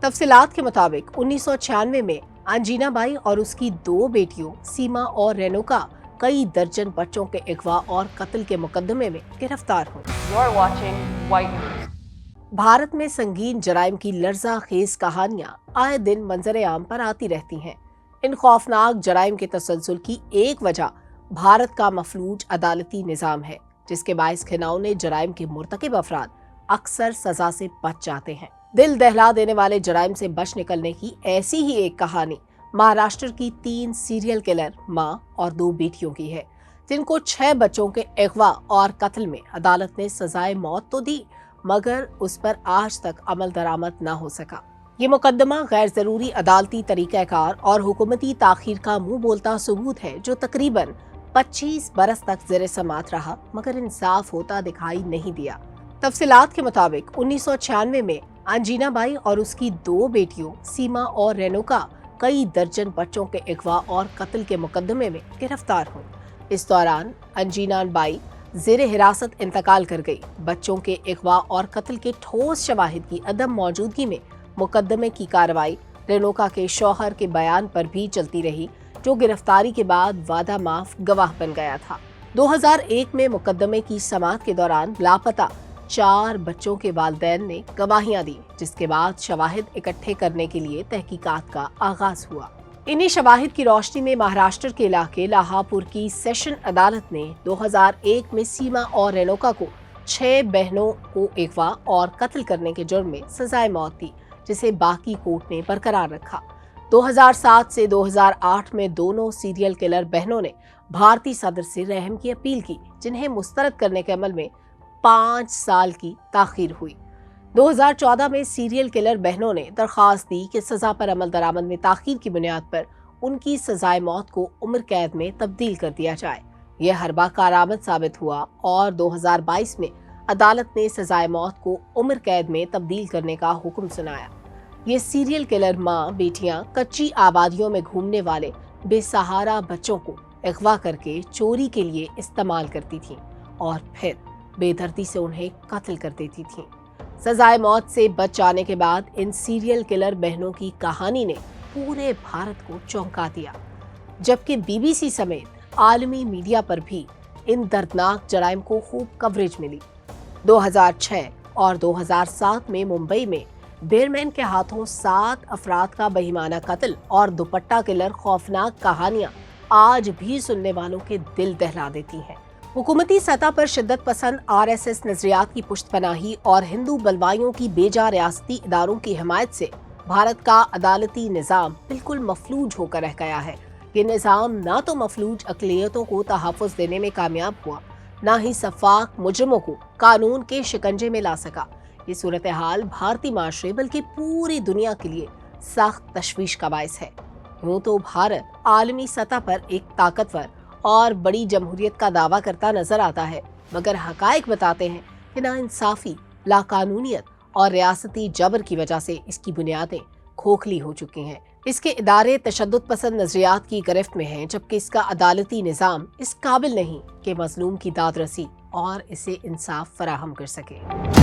तफसीलात के मुताबिक 1996 में अंजीना बाई और उसकी दो बेटियों सीमा और रेणुका कई दर्जन बच्चों के अगवा और कत्ल के मुकदमे में गिरफ्तार हुई। भारत में संगीन जराइम की लर्ज़ाखेज कहानियां आए दिन मंजर आम पर आती रहती हैं। इन खौफनाक जराइम के तसलसल की एक वजह भारत का मफलूज अदालती निज़ाम है, जिसके बाइस घिनौने जराइम के मुर्तकिब अफराद अक्सर सजा से बच जाते हैं। दिल दहला देने वाले जराइम से बच निकलने की ऐसी ही एक कहानी महाराष्ट्र की 3 सीरियल किलर मां और 2 बेटियों की है, जिनको 6 बच्चों के अगवा और कत्ल में अदालत ने सजाए मौत तो दी, मगर उस पर आज तक अमल दरामद न हो सका। ये मुकदमा गैर जरूरी अदालती तरीक़ाकार और हुकूमती ताखीर का मुंह बोलता सबूत है, जो तकरीबन 25 बरस तक ज़ेरे समात रहा, मगर इंसाफ होता दिखाई नहीं दिया। तफसीलात के मुताबिक 1996 में अंजीना बाई और उसकी 2 बेटियों सीमा और रेणुका कई दर्जन बच्चों के अगवा और कत्ल के मुकदमे में गिरफ्तार हुई। इस दौरान अंजीना बाई ज़ेरे हिरासत इंतकाल कर गई। बच्चों के अगवा और कत्ल के ठोस शवाहिद की अदम मौजूदगी में मुकदमे की कार्रवाई रेणुका के शौहर के बयान पर भी चलती रही, जो गिरफ्तारी के बाद वादा माफ गवाह बन गया था। 2001 में मुकदमे की समाअत के दौरान लापता 4 बच्चों के वालिदैन ने गवाहियां दी, जिसके बाद शवाहिद इकट्ठे करने के लिए तहकीकात का आगाज हुआ। इन्हीं शवाहिद की रोशनी में महाराष्ट्र के इलाके लाहापुर की सेशन अदालत ने 2001 में सीमा और रेणुका को 6 बहनों को अगवा और कत्ल करने के जुर्म में सजाए मौत दी, जिसे बाकी कोर्ट ने बरकरार रखा। 2007 से 2008 में दोनों सीरियल किलर बहनों ने भारतीय सदर से रहम की अपील की, जिन्हें मुस्तरद करने के अमल में 5 साल की ताखीर हुई। 2014 में सीरियल किलर बहनों ने दरख्वास्त दी कि सजा पर अमल दरामद में ताखीर की बुनियाद पर उनकी सजाए मौत को उम्र कैद में तब्दील कर दिया जाए। यह हरबा कारआमद साबित हुआ और 2022 में अदालत ने सजाए मौत को उम्र कैद में तब्दील करने का हुक्म सुनाया। ये सीरियल किलर मां बेटियां कच्ची आबादियों में घूमने वाले बेसहारा बच्चों को अगवा करके चोरी के लिए इस्तेमाल करती थीं और फिर बेदर्दी से उन्हें कत्ल कर देती थीं। सजाए मौत से बच जाने के बाद इन सीरियल किलर बहनों की कहानी ने पूरे भारत को चौंका दिया, जबकि बीबीसी समेत आलमी मीडिया पर भी इन दर्दनाक जराइम को खूब कवरेज मिली। 2006 और 2007 में मुंबई में बेयरमैन के हाथों 7 अफराद का बेईमाना कत्ल और दुपट्टा किलर खौफनाक कहानियां आज भी सुनने वालों के दिल दहला देती हैं। हुकूमती सतह पर शिद्दत पसंद RSS नजरियात की पुश्तपनाही और हिंदू बलवाइयों की बेजा रियासती इदारों की हिमायत से भारत का अदालती निज़ाम बिल्कुल मफलूज होकर रह गया है। ये निज़ाम न तो मफलूज अक़लियतों को तहफ़्फ़ुज़ देने में कामयाब हुआ, न ही सफ़ाक मुजरिमों को कानून के शिकंजे में ला सका। ये सूरत हाल भारतीय माशरे बल्कि पूरी दुनिया के लिए सख्त तशवीश का बायस है। यूँ तो भारत आलमी सतह पर एक ताकतवर और बड़ी जमहूरियत का दावा करता नजर आता है, मगर हकायक बताते हैं कि नाइंसाफी, लाकानूनियत और रियासती जबर की वजह से इसकी बुनियादें खोखली हो चुकी हैं। इसके इदारे तशद्दुद पसंद नजरियात की गिरफ्त में हैं, जबकि इसका अदालती निज़ाम इस काबिल नहीं कि मजलूम की दाद रसी और इसे इंसाफ फराहम कर सके।